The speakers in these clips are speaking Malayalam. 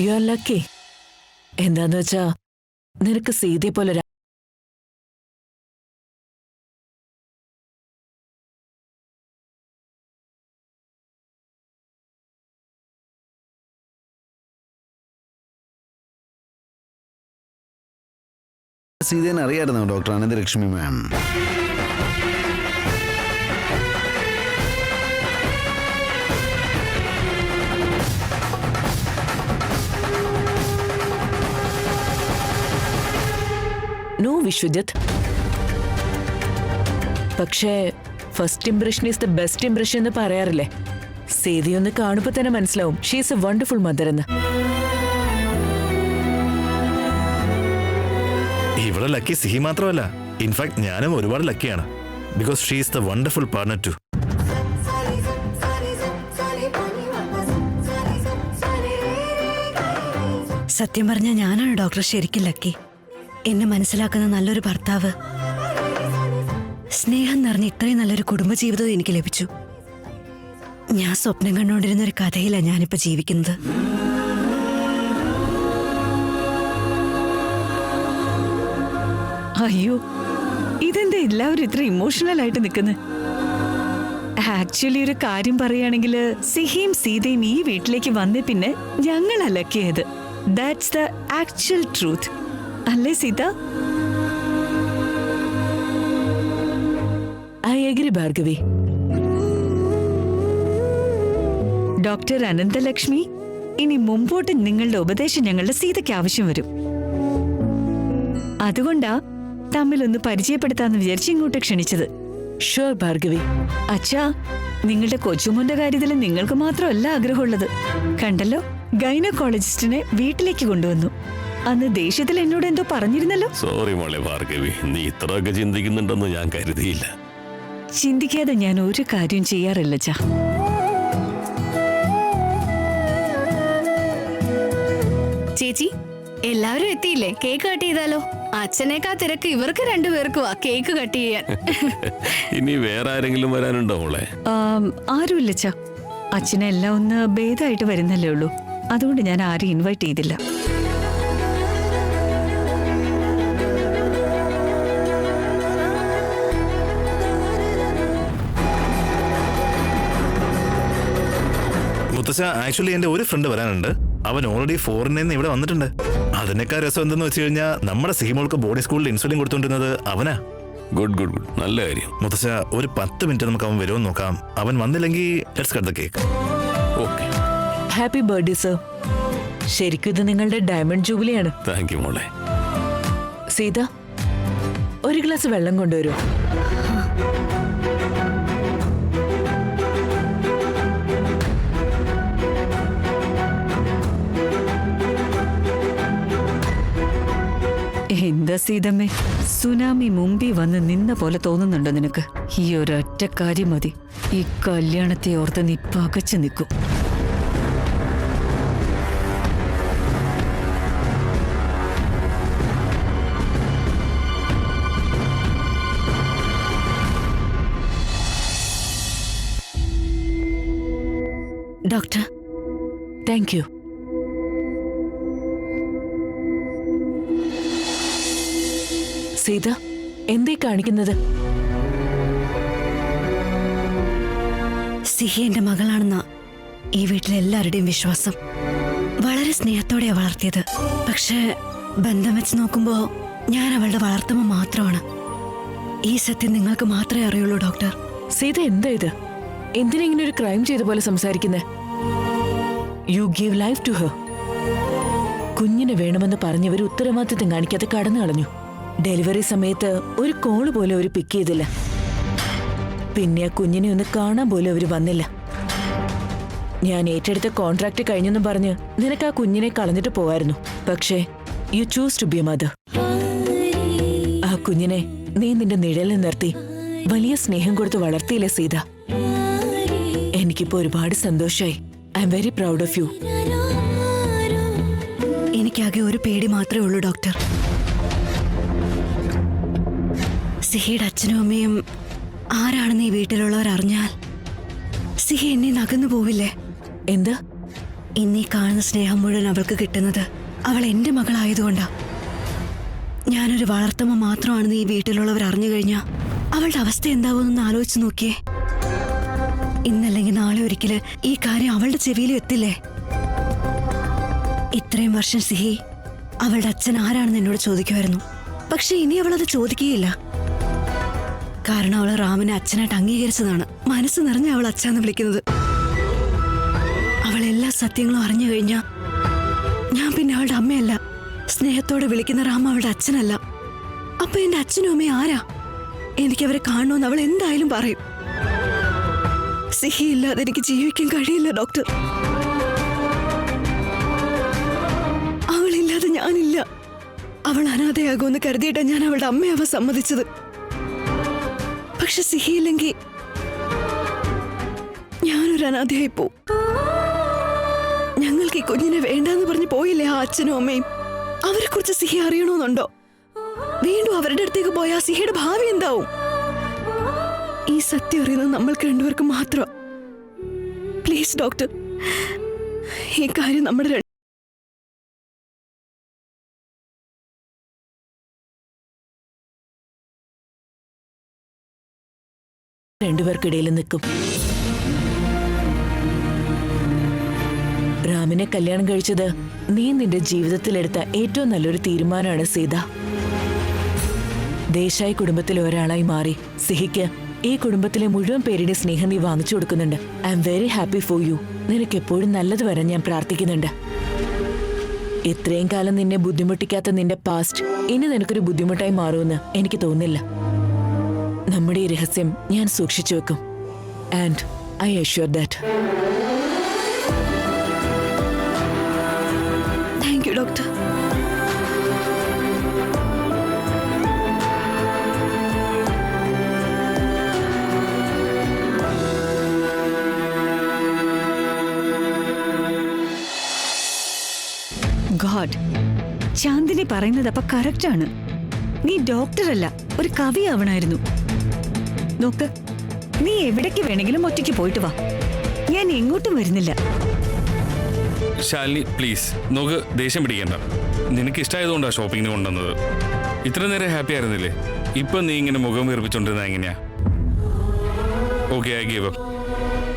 You are lucky. എന്താന്ന് വെച്ചാ നിനക്ക് സീതയെ പോലെ സീതേനെ അറിയാമായിരുന്നോ doctor Ananthalakshmi ma'am? No Vishwajith, പക്ഷേ first impression is the best impression എന്ന് പറയാറില്ലേ? സീതയൊന്ന് കാണുമ്പോൾ തന്നെ മനസ്സിലാവും she is a wonderful mother എന്ന്. ഇവിടെ ലക്കി സിഹി മാത്രമല്ല, ഇൻഫാക്ട് ഞാനും ഒരുപാട് ലക്കിയാണ്. Because she is the wonderful partner too. സത്യം പറഞ്ഞാൽ ഞാനാണ് ഡോക്ടർ ശരിക്കും ലക്കി. എന്നെ മനസ്സിലാക്കുന്ന നല്ലൊരു ഭർത്താവ്, സ്നേഹം നിറഞ്ഞ ഇത്രയും നല്ലൊരു കുടുംബജീവിതവും എനിക്ക് ലഭിച്ചു. ഞാൻ സ്വപ്നം കണ്ടുകൊണ്ടിരുന്ന ഒരു കഥയിലാണ് ഞാനിപ്പോ ജീവിക്കുന്നത്. അയ്യോ, ഇതെന്താ എല്ലാവരും ഇത്ര ഇമോഷണൽ ആയിട്ട് നിൽക്കുന്നത്? ആക്ച്വലി ഒരു കാര്യം പറയുകയാണെങ്കിൽ സിഹിയും സീതയും ഈ വീട്ടിലേക്ക് വന്നേ പിന്നെ ഞങ്ങളാ ലക്കിയത്. ദാറ്റ്സ് ദ ആക്ച്വൽ ട്രൂത്ത്, അല്ലേ Sita? I agree Bhargavi. Doctor Ananthalakshmi, ഇനി മുമ്പോട്ട് നിങ്ങളുടെ ഉപദേശം ഞങ്ങളുടെ സീതയ്ക്ക് ആവശ്യം വരും. അതുകൊണ്ടാ തമ്മിലൊന്ന് പരിചയപ്പെടുത്താന്ന് വിചാരിച്ച് ഇങ്ങോട്ട് ക്ഷണിച്ചത്. ഷുവർ ഭാർഗവി. അച്ഛാ, നിങ്ങളുടെ കൊച്ചുമോന്റെ കാര്യത്തിൽ നിങ്ങൾക്ക് മാത്രമല്ല ആഗ്രഹമുള്ളത്. കണ്ടല്ലോ, ഗൈനക്കോളജിസ്റ്റിനെ വീട്ടിലേക്ക് കൊണ്ടുവന്നു. അന്ന് ദേഷ്യത്തിൽ എന്നോട് എന്തോ പറഞ്ഞിരുന്നല്ലോ. സോറി മോളെ ഭാർഗവി, നീ ഇത്രയൊക്കെ ചിന്തിക്കുന്നുണ്ടെന്ന് ഞാൻ കരുതിയില്ല. ചിന്തിക്കാതെ ഞാൻ ഒരു കാര്യം ചെയ്യാറില്ല ചാ. ചേച്ചി, എല്ലാവരും എത്തിയില്ലേ? കേക്ക് കട്ട് ചെയ്താലോ? അച്ഛനേക്കാ തിരക്ക് ഇവർക്ക് രണ്ടുപേർക്കുവാ കേക്ക് കട്ട് ചെയ്യാൻ. ഇനി വേറെ ആരെങ്കിലും വരാനുണ്ടോ മോളെ? ആരുമില്ല ചാ. അച്ഛനെല്ലാം ഒന്ന് ഭേദമായിട്ട് വരുന്നല്ലേ ഉള്ളൂ. അതുകൊണ്ട് ഞാൻ ആരെയും ഇൻവൈറ്റ് ചെയ്തില്ല. മുത്തശ്ശ, ആക്ച്വലി എന്റെ ഒരു ഫ്രണ്ട് വരാനുണ്ട്. അവൻ ഓൾറെഡി ഫോറിനിൽ നിന്ന് ഇവിടെ വന്നിട്ടുണ്ട്. അതിനേക്കാൾ രസം എന്തെന്ന് വെച്ച് കഴിഞ്ഞാൽ നമ്മുടെ സിഹിമോൾക്ക് ബോഡി സ്കൂളിൽ ഇൻസുലിൻ കൊടുത്തോണ്ടിരുന്നത് അവനാ. ഗുഡ് ഗുഡ് ഗുഡ്, നല്ല കാര്യം. മുത്തശ്ശ, ഒരു 10 മിനിറ്റ് നമുക്ക് അവൻ വരുമെന്ന് നോക്കാം. അവൻ വന്നില്ലെങ്കിൽ let's cut the cake. Okay. Happy birthday sir. ശരിക്കും ഇത് നിങ്ങളുടെ ഡയമണ്ട് ജൂബിലിയാണ്. താങ്ക് യു മോളെ. സീത, ഒരു ഗ്ലാസ് വെള്ളം കൊണ്ടുവരൂ. എന്താ സീതമ്മേ, സുനാമി മുമ്പിൽ വന്ന് നിന്ന പോലെ തോന്നുന്നുണ്ടോ നിനക്ക്? ഈ ഒരൊറ്റ കാര്യം മതി, ഈ കല്യാണത്തെ ഓർത്ത് നീ പകച്ചു നിൽക്കും. Doctor, thank you. സീത, എന്തേ കാണിക്കുന്നത്? സിഹി എന്റെ മകളാണെന്നാ ഈ വീട്ടിലെ എല്ലാവരുടെയും വിശ്വാസം. വളരെ സ്നേഹത്തോടെയാ വളർത്തിയത്. പക്ഷേ ബന്ധം വെച്ച് നോക്കുമ്പോ ഞാൻ അവളുടെ വളർത്തുമ്പോ മാത്രമാണ്. ഈ സത്യം നിങ്ങൾക്ക് മാത്രമേ അറിയുള്ളൂ ഡോക്ടർ. സീത, എന്താ ഇത്? എന്തിനാ ഇങ്ങനെ ഒരു ക്രൈം ചെയ്ത പോലെ സംസാരിക്കുന്നേ? You give life to her. കുഞ്ഞിനെ വേണമെന്ന് പറഞ്ഞവർ ഉത്തരവാദിത്വം കാണിക്കാതെ കടന്നു കളഞ്ഞു. ഡെലിവറി സമയത്ത് ഒരു കോള് പോലും അവർ പിക്ക് ചെയ്തില്ല. പിന്നെ ആ കുഞ്ഞിനെ ഒന്ന് കാണാൻ പോലും അവർ വന്നില്ല. ഞാൻ ഏറ്റെടുത്ത കോൺട്രാക്ട് കഴിഞ്ഞെന്നും പറഞ്ഞ് നിനക്ക് ആ കുഞ്ഞിനെ കളഞ്ഞിട്ട് പോവായിരുന്നു. പക്ഷേ you choose to be a mother. ആ കുഞ്ഞിനെ നീ നിന്റെ നിഴലിൽ നിർത്തി വലിയ സ്നേഹം കൊടുത്ത് വളർത്തിയില്ലേ സീത? എനിക്കിപ്പോ ഒരുപാട് സന്തോഷമായി. I'm very proud of you. എനിക്കാകെ ഒരു പേടി മാത്രമേ ഉള്ളൂ ഡോക്ടർ. സിഹിയുടെ അച്ഛനും അമ്മയും ആരാണെന്ന് ഈ വീട്ടിലുള്ളവർ അറിഞ്ഞാൽ സിഹി എന്നെ നകന്നു പോവില്ലേ? എന്താ? ഇന്നീ കാണുന്ന സ്നേഹം മുഴുവൻ അവൾക്ക് കിട്ടുന്നത് അവൾ എന്റെ മകളായതുകൊണ്ടാ. ഞാനൊരു വളർത്തമ്മ മാത്രമാണെന്ന് ഈ വീട്ടിലുള്ളവർ അറിഞ്ഞു കഴിഞ്ഞാൽ അവളുടെ അവസ്ഥ എന്താവുമെന്ന് ആലോചിച്ച് നോക്കിയേ. ഇന്നല്ലെങ്കിൽ നാളെ ഒരിക്കല് ഈ കാര്യം അവളുടെ ചെവിയിലും എത്തില്ലേ? ഇത്രയും വർഷം സിഹി അവളുടെ അച്ഛൻ ആരാണെന്ന് എന്നോട് ചോദിക്കുമായിരുന്നു. പക്ഷെ ഇനി അവളത് ചോദിക്കുകയില്ല. കാരണം അവൾ റാമിനെ അച്ഛനായിട്ട് അംഗീകരിച്ചതാണ്. മനസ്സ് നിറഞ്ഞ അവൾ അച്ഛന്ന് വിളിക്കുന്നത്. അവൾ എല്ലാ സത്യങ്ങളും അറിഞ്ഞു കഴിഞ്ഞാ ഞാൻ പിന്നെ അവളുടെ അമ്മയല്ല. സ്നേഹത്തോടെ വിളിക്കുന്ന റാം അവളുടെ അച്ഛനല്ല. അപ്പൊ എന്റെ അച്ഛനും അമ്മയും ആരാ? എനിക്കവരെ കാണണമെന്ന് അവൾ എന്തായാലും പറയും. സിഹി ഇല്ലാതെ എനിക്ക് ജീവിക്കാൻ കഴിയില്ല ഡോക്ടർ. അവളില്ലാതെ ഞാനില്ല. അവൾ അനാഥയാകുമെന്ന് കരുതിയിട്ടാ ഞാൻ അവളുടെ അമ്മയാവാൻ സമ്മതിച്ചത്. പക്ഷെ സിഹിയില്ലെങ്കിൽ ഞാനൊരു അനാഥയായി പോവും. ഞങ്ങൾക്ക് ഈ കുഞ്ഞിനെ വേണ്ടാന്ന് പറഞ്ഞ് പോയില്ലേ ആ അച്ഛനും അമ്മയും? അവരെ കുറിച്ച് സിഹി അറിയണമെന്നുണ്ടോ? വീണ്ടും അവരുടെ അടുത്തേക്ക് പോയാൽ സിഹിയുടെ ഭാവി എന്താവും? ഈ സത്യം അറിയുന്നത് നമ്മൾക്ക് രണ്ടുപേർക്ക് മാത്രം. പ്ലീസ് ഡോക്ടർ, ഈ കാര്യം നമ്മുടെ രണ്ടുപേർക്കിടയിൽ നിൽക്കും. റാമിനെ കല്യാണം കഴിച്ചത് നീ നിന്റെ ജീവിതത്തിലെടുത്ത ഏറ്റവും നല്ലൊരു തീരുമാനമാണ് സീത. ദേശായി കുടുംബത്തിലെ ഒരാളായി മാറി സിഹിക്ക് ഈ കുടുംബത്തിലെ മുഴുവൻ പേരുടെ സ്നേഹം നീ വാങ്ങിച്ചു കൊടുക്കുന്നുണ്ട്. I am very happy for you. നിനക്ക് എപ്പോഴും നല്ലത് വരാൻ ഞാൻ പ്രാർത്ഥിക്കുന്നുണ്ട്. ഇത്രയും കാലം നിന്നെ ബുദ്ധിമുട്ടിക്കാത്ത നിന്റെ പാസ്റ്റ് ഇനി നിനക്കൊരു ബുദ്ധിമുട്ടായി മാറുമെന്ന് എനിക്ക് തോന്നുന്നില്ല. നമ്മുടെ ഈ രഹസ്യം ഞാൻ സൂക്ഷിച്ചു വെക്കും. And I assure that. Thank you doctor. God, Chandini പറയുന്നത് അപ്പൊ കറക്റ്റ് ആണ്. നീ ഡോക്ടറല്ല, ഒരു കവി ആവണായിരുന്നു. നോക്ക്, നീ എവിടേക്ക് വേണമെങ്കിലും ഒറ്റയ്ക്ക് പോയിട്ട് വാ. ഞാൻ എങ്ങോട്ടും വരുന്നില്ല. ശാലിനി പ്ലീസ്, നോക്ക്, ദേഷ്യം പിടിക്കണ്ട. നിനക്ക് ഇഷ്ടമായതുകൊണ്ടാണ് ഷോപ്പിങ്ങിന് കൊണ്ടുവന്നത്. ഇത്ര നേരം ഹാപ്പി ആയിരുന്നില്ലേ? ഇപ്പൊ നീ ഇങ്ങനെ മുഖം വീർപ്പിച്ചോണ്ടിരുന്ന എങ്ങനെയാ? Okay, I give up.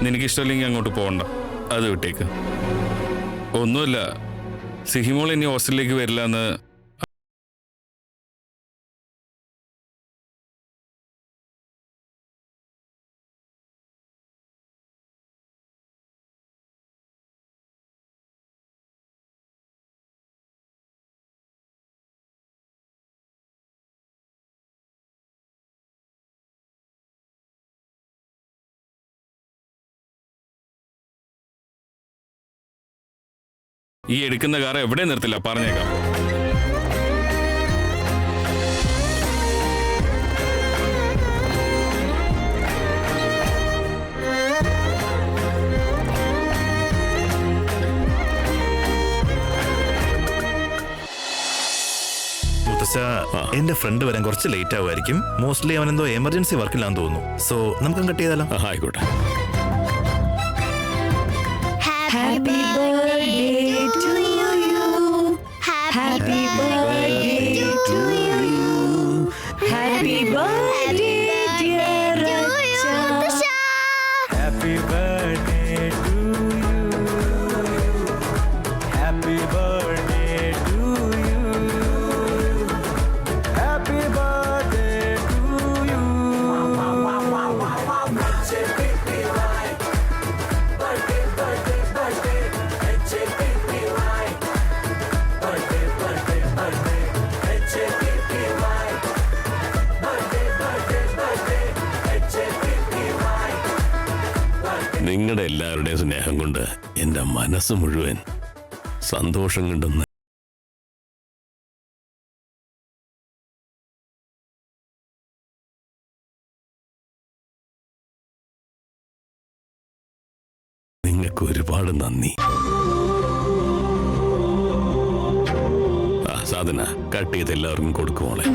നിനക്ക് ഇഷ്ടമില്ലെങ്കിൽ അങ്ങോട്ട് പോകണ്ട, അത് വിട്ടേക്ക്. ഒന്നുമില്ല, സിഹിമോൾ ഇനി ഹോസ്റ്റലിലേക്ക് വരില്ല എന്ന് ഈ എടുക്കുന്ന കാർ എവിടെ നിർത്തില്ല, പറഞ്ഞേക്കാം. എന്റെ ഫ്രണ്ട് വരാൻ കുറച്ച് ലേറ്റ് ആവുമായിരിക്കും. മോസ്റ്റ്ലി അവൻ എന്തോ എമർജൻസി വർക്കിലാന്ന് തോന്നുന്നു. സോ നമുക്ക് കട്ട് ചെയ്താലോ? ആയിക്കോട്ടെ. Happy birthday to you. Happy birthday to you. Happy birthday dear അച്ഛാ. Happy birthday to you. Happy birthday to you. Happy birthday to you. നിങ്ങളുടെ എല്ലാവരുടെയും സ്നേഹം കൊണ്ട് എൻ്റെ മനസ്സ് മുഴുവൻ സന്തോഷം കൊണ്ടെന്ന് നിങ്ങൾക്ക് ഒരുപാട് നന്ദി. സാധന കട്ട് ചെയ്ത് എല്ലാവർക്കും കൊടുക്കുമോളെ.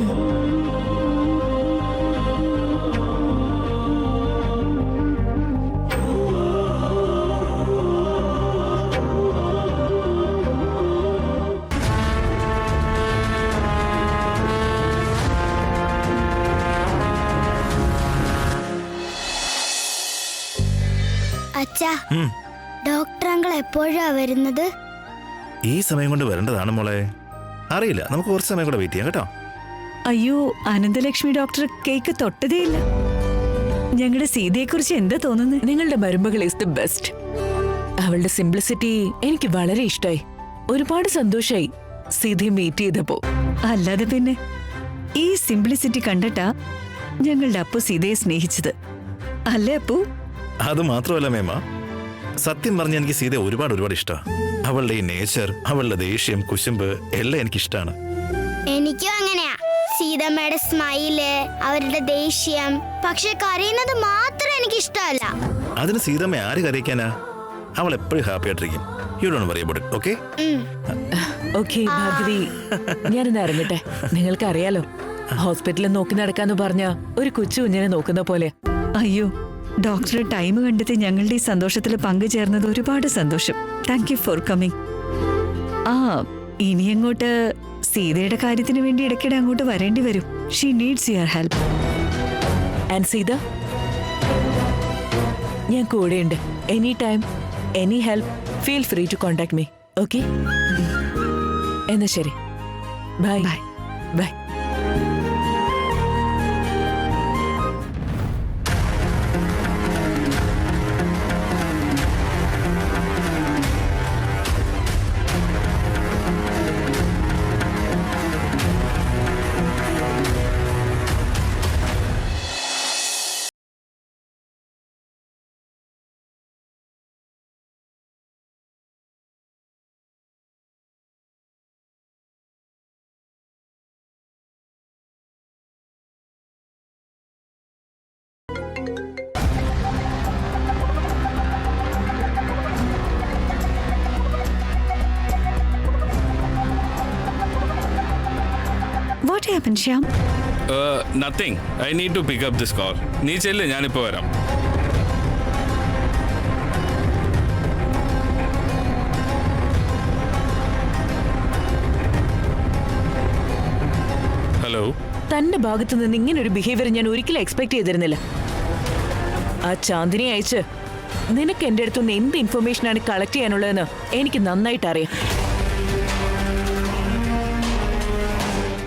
അച്ഛാ, ഉം. ഡോക്ടർ അങ്കിൾ എപ്പോഴാ വരുന്നത്? ഈ സമയം കൊണ്ട് വരേണ്ടതാണ് മോളെ. അറിയില്ല, നമുക്ക് കുറച്ച് സമയം കൂടെ വെയിറ്റ് ചെയ്യാം കേട്ടോ. അയ്യോ, അനന്തലക്ഷ്മി ഡോക്ടർ കേക്ക് തൊട്ടതേയില്ല. ഞങ്ങളുടെ സീതയെക്കുറിച്ച് എന്താ തോന്നുന്നത്? നിങ്ങളുടെ മരുമകൾ ഈസ് ദ ബെസ്റ്റ്. അവളുടെ സിംപ്ലിസിറ്റി എനിക്ക് വളരെ ഇഷ്ടമായി. ഒരുപാട് സന്തോഷായി സീതയെ മീറ്റ് ചെയ്തപ്പോ. അല്ലാതെ പിന്നെ ഈ സിംപ്ലിസിറ്റി കണ്ടിട്ടാ ഞങ്ങളുടെ അപ്പു സീതയെ സ്നേഹിച്ചത്, അല്ലേ അപ്പു? അത് മാത്രമല്ല മേമ, സത്യം പറഞ്ഞ എനിക്ക് സീത ഒരുപാട് ഇഷ്ടമാണ്. അവളുടെ ഈ നേച്ചർ, അവളുടെ ദേഷ്യം, കുശുമ്പ് എല്ലാം എനിക്ക് ഇഷ്ടമാണ്. എനിക്കും അങ്ങനെയാ. സീതമ്മയുടെ സ്മൈല്, അവരുടെ ദേഷ്യം. പക്ഷെ കരയുന്നത് മാത്രം എനിക്ക് ഇഷ്ടമല്ല. അതിന് സീതമ്മ ആര് കരയിക്കാനാ? അവൾ എപ്പോഴും ഹാപ്പി ആയിട്ടിരിക്കും. You don't worry about it, okay? Okay Bhargavi, ഞാനിന്ന് ഇറങ്ങട്ടെ. നിങ്ങൾക്ക് അറിയാലോ, ഹോസ്പിറ്റലിൽ നോക്കി നടക്കാന്ന് പറഞ്ഞ ഒരു കൊച്ചു കുഞ്ഞിനെ നോക്കുന്ന പോലെ. അയ്യോ, ഡോക്ടറെ ടൈം കണ്ടെത്തി ഞങ്ങളുടെ ഈ സന്തോഷത്തിൽ പങ്കുചേർന്നത് ഒരുപാട് സന്തോഷം. Thank you for coming. ആ, ഇനി അങ്ങോട്ട് സീതയുടെ കാര്യത്തിന് വേണ്ടി ഇടയ്ക്കിടെ അങ്ങോട്ട് വരേണ്ടി വരും. She needs your help. And Sita, ഞാൻ കൂടെയുണ്ട്. Any time, any help, feel free to contact me. Okay? എന്നാ ശരി, bye bye. Bye. What happened, Shyam? Nothing. I need to pick up this call. നീ ചെല്ല്, ഞാനിപ്പോ വരാം. ഹലോ. തന്റെ ഭാഗത്തു നിന്ന് ഇങ്ങനെ ഒരു ബിഹേവിയർ ഞാൻ ഒരിക്കലും എക്സ്പെക്ട് ചെയ്തിരുന്നില്ല. ആ ചാന്ദിനെ അയച്ച് നിനക്ക് എന്റെ അടുത്തുനിന്ന് എന്ത് ഇൻഫർമേഷനാണ് കളക്ട് ചെയ്യാനുള്ളതെന്ന് എനിക്ക് നന്നായിട്ട് അറിയാം.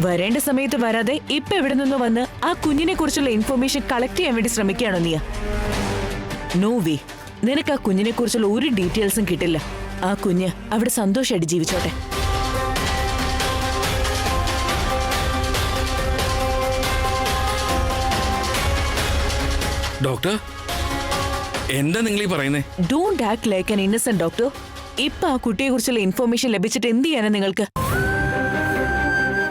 വരേണ്ട സമയത്ത് വരാതെ ഇപ്പൊ എവിടെ നിന്നോ വന്ന് ആ കുഞ്ഞിനെ കുറിച്ചുള്ള ഇൻഫർമേഷൻ കളക്ട് ചെയ്യാൻ വേണ്ടി ശ്രമിക്കുകയാണോ നീ? No way. നിനക്ക് ആ കുഞ്ഞിനെ കുറിച്ചുള്ള ഒരു ഡീറ്റെയിൽസും കിട്ടില്ല. ആ കുഞ്ഞ് അവിടെ സന്തോഷമായിട്ട് ജീവിച്ചോട്ടെ. ഡോക്ടർ, എന്താ നിങ്ങൾ ഈ പറയുന്നേ? Don't act like an Innocent doctor. ഇപ്പൊ ആ കുട്ടിയെ കുറിച്ചുള്ള ഇൻഫർമേഷൻ ലഭിച്ചിട്ട് എന്ത് ചെയ്യാനാ നിങ്ങൾക്ക്?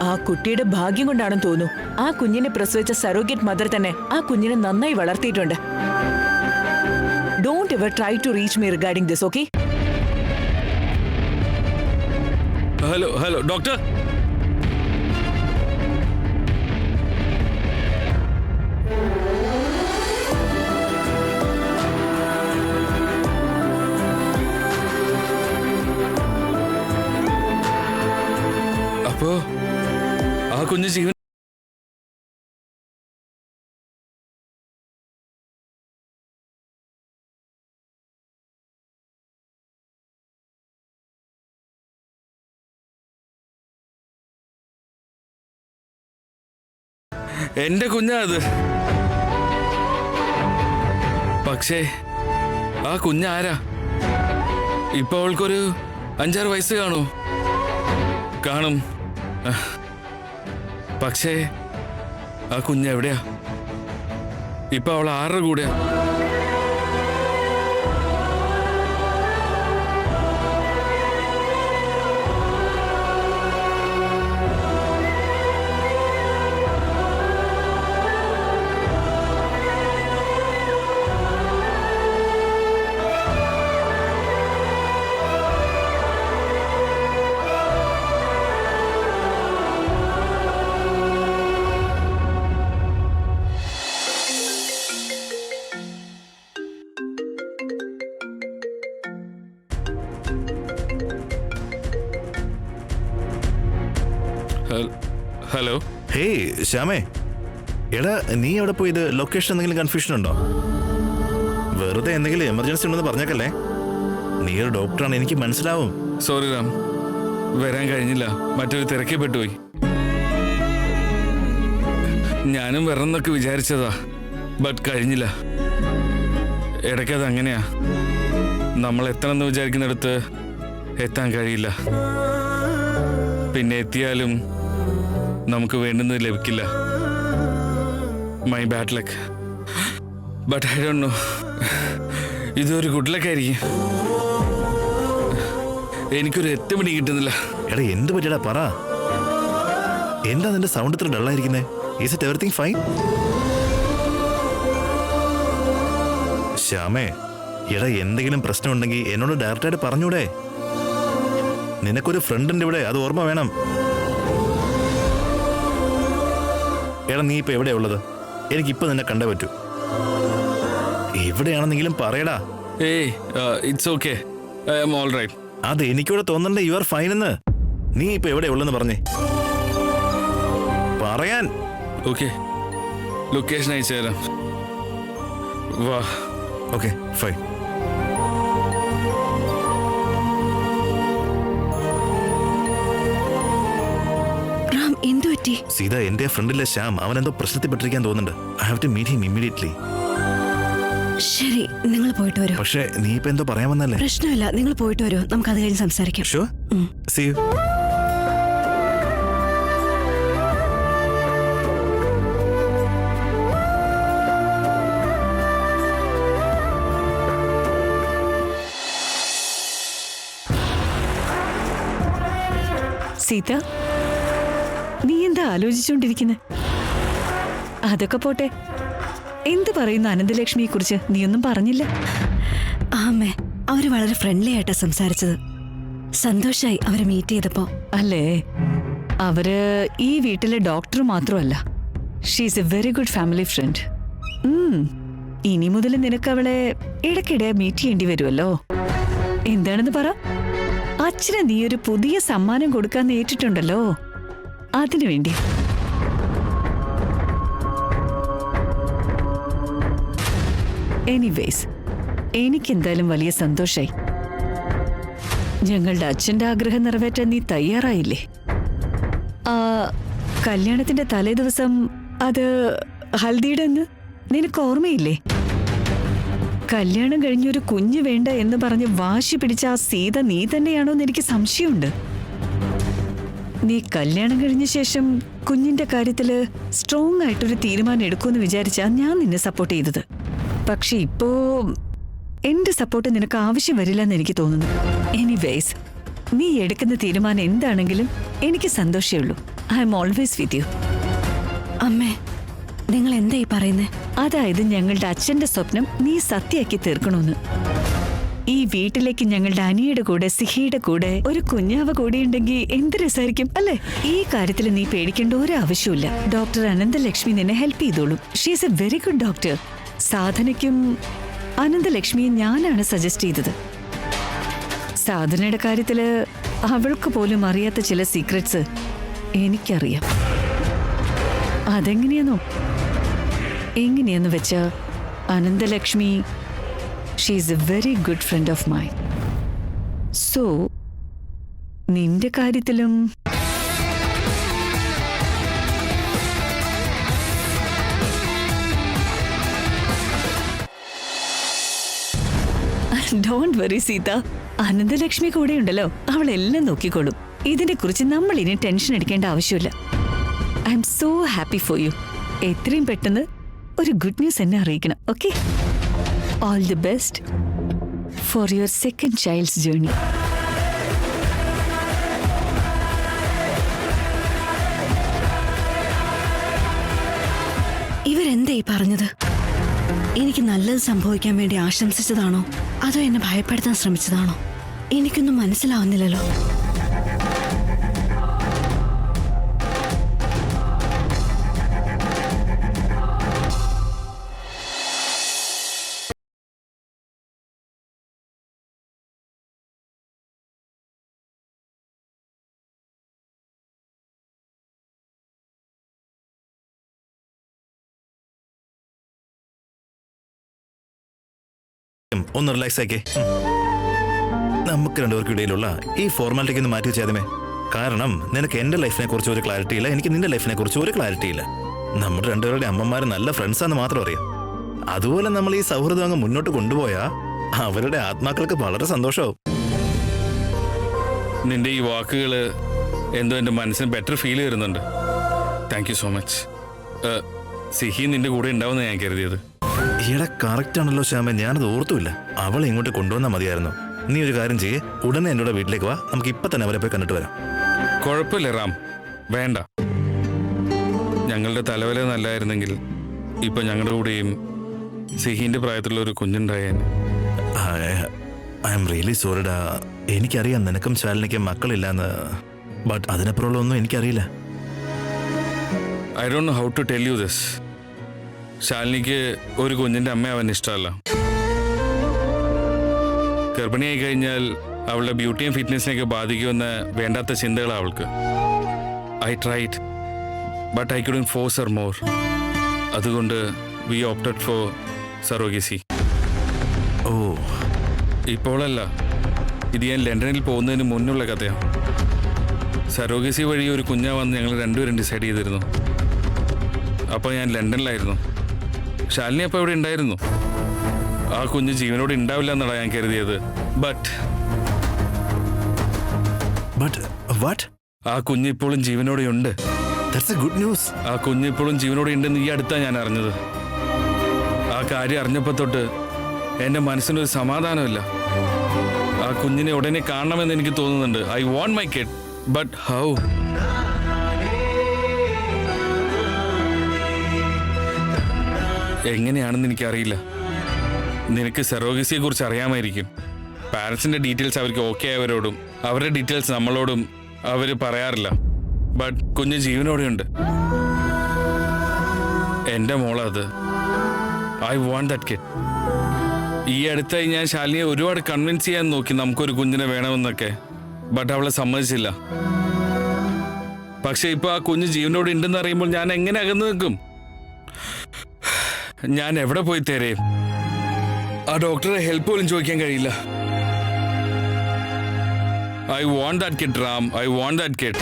ആ കുട്ടിയുടെ ഭാഗ്യം കൊണ്ടാണെന്ന് തോന്നുന്നു ആ കുഞ്ഞിനെ പ്രസവിച്ച സറോഗേറ്റ് മദർ തന്നെ ആ കുഞ്ഞിനെ നന്നായി വളർത്തിയിട്ടുണ്ട്. Don't ever try to reach me regarding this, okay? Hello hello doctor. അപ്പോ ആ കുഞ്ഞ് ജീവൻ എന്റെ കുഞ്ഞാ അത്. പക്ഷേ ആ കുഞ്ഞാരാ? ഇപ്പൊ അവൾക്കൊരു 5-6 വയസ്സ് കാണും. പക്ഷേ ആ കുഞ്ഞ് എവിടെയാ? ഇപ്പൊ അവൾ ആരുടെ കൂടെയാ? ഹലോ. ഹേയ് ശ്യാമേ, എടാ നീ എവിടെ പോയത്? ലൊക്കേഷൻ എന്തെങ്കിലും കൺഫ്യൂഷൻ ഉണ്ടോ? വെറുതെ എന്തെങ്കിലും എമർജൻസി ഉണ്ടെന്ന് പറഞ്ഞേക്കല്ലേ. നീ ഒരു ഡോക്ടറാണ്, എനിക്ക് മനസ്സിലാവും. സോറി റാം, വരാൻ കഴിഞ്ഞില്ല, മറ്റൊരു തിരക്കിൽ പെട്ടുപോയി. ഞാനും വരണമെന്നൊക്കെ വിചാരിച്ചതാ, ബട്ട് കഴിഞ്ഞില്ല. ഇടയ്ക്കത് അങ്ങനെയാ, നമ്മൾ എത്തണമെന്ന് വിചാരിക്കുന്നിടത്ത് എത്താൻ കഴിയില്ല. പിന്നെ എത്തിയാലും നമുക്ക് വേണ്ടുന്നത് ലഭിക്കില്ല. My bad luck. But I don't no, ഇതൊരു ഗുഡ് ലക്ക് ആയിരിക്കും. എനിക്കൊരു 8 മണി കിട്ടുന്നില്ല. എടാ എന്ത് പറ്റിയടാ പറ. എന്താ നിന്റെ സൗണ്ട് ഇത്ര ഡള്ളായിരിക്കുന്നേ? Is it everything fine? ശ്യാമേ, എടാ എന്തെങ്കിലും പ്രശ്നമുണ്ടെങ്കിൽ എന്നോട് ഡയറക്റ്റായിട്ട് പറഞ്ഞൂടെ? നിനക്കൊരു ഫ്രണ്ട് ഉണ്ട് ഇവിടെ, അത് ഓർമ്മ വേണം. എടാ നീ ഇപ്പൊ എവിടെയാ ഉള്ളത്? എനിക്കിപ്പോ നിന്നെ കണ്ടേ പറ്റൂ. എവിടെയാണെന്നെങ്കിലും പറയടാ. ഏയ് it's okay, I am all right. അത് എനിക്കിവിടെ തോന്നണ്ടേ യു ആർ ഫൈൻ എന്ന്. നീ ഇപ്പൊ എവിടെയാ ഉള്ളെന്ന് പറഞ്ഞേ, പറയാൻ. ഓക്കെ, ലൊക്കേഷൻ അയച്ചു തരാം. വാ. Okay fine. റാം, എന്തു പറ്റി? സീത, എന്റെ ഫ്രണ്ടിലെ ശ്യാം, അവൻ എന്തോ പ്രശ്നത്തിൽ പെട്ടിരിക്കാൻ തോന്നുന്നുണ്ട്. I have to meet him immediately. ശരി, നിങ്ങൾ പോയിട്ട് വരൂ. പക്ഷേ നീ ഇപ്പൊ എന്തോ പറയാൻ വന്നല്ലേ? പ്രശ്നമില്ല, നിങ്ങൾ പോയിട്ട് വരൂ, നമുക്ക് അത് കഴിഞ്ഞ് സംസാരിക്കാം. Sure, see you. സീത, നീ എന്താ ആലോചിച്ചുകൊണ്ടിരിക്കുന്നത്? അതൊക്കെ പോട്ടെ, എന്ത് പറയുന്നു അനന്തലക്ഷ്മിയെ കുറിച്ച്? നീയൊന്നും പറഞ്ഞില്ല. ആമേ, അവര് വളരെ ഫ്രണ്ട്ലി ആയിട്ടാ സംസാരിച്ചത്. സന്തോഷായി അവരെ മീറ്റ് ചെയ്തപ്പോ. അല്ലേ, അവര് ഈ വീട്ടിലെ ഡോക്ടർ മാത്രമല്ല, she's a very good family friend. ഇനി മുതൽ നിനക്ക് അവളെ ഇടയ്ക്കിടെ മീറ്റ് ചെയ്യേണ്ടി വരുമല്ലോ. എന്താണെന്ന് പറ. അച്ഛന് നീ ഒരു പുതിയ സമ്മാനം കൊടുക്കാൻ ഏറ്റിട്ടുണ്ടല്ലോ, അതിനു വേണ്ടി. എനിവേസ്, എനിക്കെന്തായാലും വലിയ സന്തോഷായി. ഞങ്ങളുടെ അച്ഛന്റെ ആഗ്രഹം നിറവേറ്റാൻ നീ തയ്യാറായില്ലേ? കല്യാണത്തിന്റെ തലേ ദിവസം അത് ഹൽദിയുടെ അന്ന് നിനക്ക് ഓർമ്മയില്ലേ? കല്യാണം കഴിഞ്ഞൊരു കുഞ്ഞ് വേണ്ട എന്ന് പറഞ്ഞ് വാശി പിടിച്ച ആ സീത നീ തന്നെയാണോ എന്ന് എനിക്ക് സംശയമുണ്ട്. നീ കല്യാണം കഴിഞ്ഞ ശേഷം കുഞ്ഞിന്റെ കാര്യത്തില് സ്ട്രോങ് ആയിട്ടൊരു തീരുമാനം എടുക്കുമെന്ന് വിചാരിച്ചാ ഞാൻ നിന്നെ സപ്പോർട്ട് ചെയ്തത്. പക്ഷെ ഇപ്പോ എന്റെ സപ്പോർട്ട് നിനക്ക് ആവശ്യം വരില്ലെന്ന് എനിക്ക് തോന്നുന്നു. എനിവേസ്, നീ എടുക്കുന്ന തീരുമാനം എന്താണെങ്കിലും എനിക്ക് സന്തോഷമേ ഉള്ളൂ. I M always with you. അമ്മേ, നിങ്ങൾ എന്താ ഈ പറയുന്നേ? അതായത് ഞങ്ങളുടെ അച്ഛന്റെ സ്വപ്നം നീ സത്യമാക്കി തീർക്കണമെന്ന്. ഈ വീട്ടിലേക്ക് ഞങ്ങളുടെ അനിയുടെ കൂടെ സിഹിയുടെ കൂടെ ഒരു കുഞ്ഞാവ കൂടിയുണ്ടെങ്കിൽ എന്ത് രസമായിരിക്കും അല്ലേ? ഈ കാര്യത്തിൽ നീ പേടിക്കേണ്ട ഒരു ആവശ്യമില്ല. ഡോക്ടർ അനന്തലക്ഷ്മി നിന്നെ ഹെൽപ്പ് ചെയ്തോളും. She's a very good doctor. സാധനയ്ക്കും അനന്തലക്ഷ്മിയെ ഞാനാണ് സജസ്റ്റ് ചെയ്തത്. സാധനയുടെ കാര്യത്തില് അവൾക്ക് പോലും അറിയാത്ത ചില സീക്രട്സ് എനിക്കറിയാം. എങ്ങനെയാന്ന് വെച്ചാ, Ananthalakshmi she's a very good friend of mine. So നിന്റെ കാര്യത്തിലും ഡോണ്ട് വറി സീത, അനന്തലക്ഷ്മി കൂടെ ഉണ്ടല്ലോ, അവളെല്ലാം നോക്കിക്കോളും. ഇതിനെ കുറിച്ച് നമ്മൾ ഇനി ടെൻഷൻ എടുക്കേണ്ട ആവശ്യമില്ല. I M so happy for you. എത്രയും പെട്ടെന്ന് ഒരു ഗുഡ് ന്യൂസ് എന്നെ അറിയിക്കണം. Okay, all the best for your second child's journey. ഇവരെന്താ ഈ പറഞ്ഞത്? എനിക്ക് നല്ലത് സംഭവിക്കാൻ വേണ്ടി ആശംസിച്ചതാണോ അതോ എന്നെ ഭയപ്പെടുത്താൻ ശ്രമിച്ചതാണോ? എനിക്കൊന്നും മനസ്സിലാവുന്നില്ലല്ലോ. ഒന്ന് റിലാക്സ് ആക്കേ. നമുക്ക് രണ്ടുപേർക്കും ഇടയിലുള്ള ഈ ഫോർമാലിറ്റിക്ക് ഒന്ന് മാറ്റി വെച്ചാദ്യമേ. കാരണം നിനക്ക് എൻ്റെ ലൈഫിനെ കുറിച്ച് ഒരു ക്ലാരിറ്റി ഇല്ല, എനിക്ക് നിന്റെ ലൈഫിനെ കുറിച്ച് ഒരു ക്ലാരിറ്റി ഇല്ല. നമ്മുടെ രണ്ടുപേരുടെ അമ്മമാർ നല്ല ഫ്രണ്ട്സാന്ന് മാത്രം അറിയാം. അതുപോലെ നമ്മൾ ഈ സൗഹൃദം അങ്ങ് മുന്നോട്ട് കൊണ്ടുപോയാൽ അവരുടെ ആത്മാക്കൾക്ക് വളരെ സന്തോഷമാവും. നിന്റെ ഈ വാക്കുകൾ എന്തോ എൻ്റെ മനസ്സിന് ബെറ്റർ ഫീൽ ചെയ്യുന്നുണ്ട്. Thank you so much. Sihi നിന്റെ കൂടെ ഉണ്ടാവുമെന്ന് ഞാൻ കരുതിയത്. ഈടെ കറക്റ്റ് ആണല്ലോ ശ്യാമ, ഞാനത് ഓർത്തുമില്ല. അവളെ ഇങ്ങോട്ട് കൊണ്ടുവന്നാൽ മതിയായിരുന്നു. നീ ഒരു കാര്യം ചെയ്യേ, ഉടനെ എൻ്റെ കൂടെ വീട്ടിലേക്ക് വാ, നമുക്ക് ഇപ്പം തന്നെ അവരെ പോയി കണ്ടിട്ട് വരാം. കുഴപ്പമില്ല റാം, വേണ്ട. ഞങ്ങളുടെ തലവല നല്ലായിരുന്നെങ്കിൽ ഇപ്പൊ ഞങ്ങളുടെ കൂടെയും സിഹിന്റെ പ്രായത്തിലുള്ള ഒരു കുഞ്ഞുണ്ടായേൻ. ഐ എം റിയലി സോറിഡാ. എനിക്കറിയാം നിനക്കും ശാലിനിക്കും മക്കളില്ലാന്ന്, ബട്ട് അതിനപ്പുറമുള്ള ഒന്നും എനിക്കറിയില്ല. I don't know how to tell you this. ശാലിനിക്ക് ഒരു കുഞ്ഞിന്റെ അമ്മയാവാൻ ഇഷ്ടമല്ല. ഗർഭിണിയായി കഴിഞ്ഞാൽ അവളുടെ ബ്യൂട്ടിയും ഫിറ്റ്നസിനെയൊക്കെ ബാധിക്കുമെന്ന് വേണ്ടാത്ത ചിന്തകളാണ് അവൾക്ക്. I tried but I couldn't force Har more. അതുകൊണ്ട് വി ഓപ്റ്റഡ് ഫോർ സറോഗസി. ഓ, ഇപ്പോഴല്ല, ഇത് ഞാൻ ലണ്ടനിൽ പോകുന്നതിന് മുന്നുള്ള കഥയാണ്. സറോഗസി വഴി ഒരു കുഞ്ഞാവാന്ന് ഞങ്ങൾ രണ്ടുപേരും ഡിസൈഡ് ചെയ്തിരുന്നു. അപ്പോൾ ഞാൻ ലണ്ടനിലായിരുന്നു. ശാലിനി അപ്പോൾ ഇവിടെ ഉണ്ടായിരുന്നു. ആ കുഞ്ഞ് ജീവനോട് ഉണ്ടാവില്ല എന്നാണ് ഞാൻ കരുതിയത്. ബട്ട് ആ കുഞ്ഞ് ഇപ്പോഴും ജീവനോടെ ഉണ്ട്. Good news. ആ കുഞ്ഞ് ഇപ്പോഴും ജീവനോടെ ഉണ്ടെന്ന് ഈ അടുത്താണ് ഞാൻ അറിഞ്ഞത്. ആ കാര്യം അറിഞ്ഞപ്പോൾ തൊട്ട് എൻ്റെ മനസ്സിനൊരു സമാധാനമില്ല. ആ കുഞ്ഞിനെ ഉടനെ കാണണമെന്ന് എനിക്ക് തോന്നുന്നുണ്ട്. I want my kid, but how? എങ്ങനെയാണെന്ന് എനിക്കറിയില്ല. നിനക്ക് സെറോഗസിയെ കുറിച്ച് അറിയാമായിരിക്കും. പാരൻസിന്റെ ഡീറ്റെയിൽസ് അവർക്ക് ഓക്കെ ആയവരോടും അവരുടെ ഡീറ്റെയിൽസ് നമ്മളോടും അവർ പറയാറില്ല. ബട്ട് കുഞ്ഞ് ജീവനോടെയുണ്ട്. എൻ്റെ മോളത്. I want that kid. ഈ അടുത്തായി ഞാൻ ശാലിനിയെ ഒരുപാട് കൺവിൻസ് ചെയ്യാൻ നോക്കി നമുക്കൊരു കുഞ്ഞിനെ വേണമെന്നൊക്കെ. ബട്ട് അവളെ സമ്മതിച്ചില്ല. പക്ഷെ ഇപ്പൊ ആ കുഞ്ഞ് ജീവനോട് ഉണ്ടെന്ന് അറിയുമ്പോൾ ഞാൻ എങ്ങനെ അകന്നു നിൽക്കും? ഞാൻ എവിടെ പോയി തരയും? ആ ഡോക്ടറെ ഹെൽപ്പ് പോലും ചോദിക്കാൻ കഴിയില്ല. I want that kid Ram. I want that kid.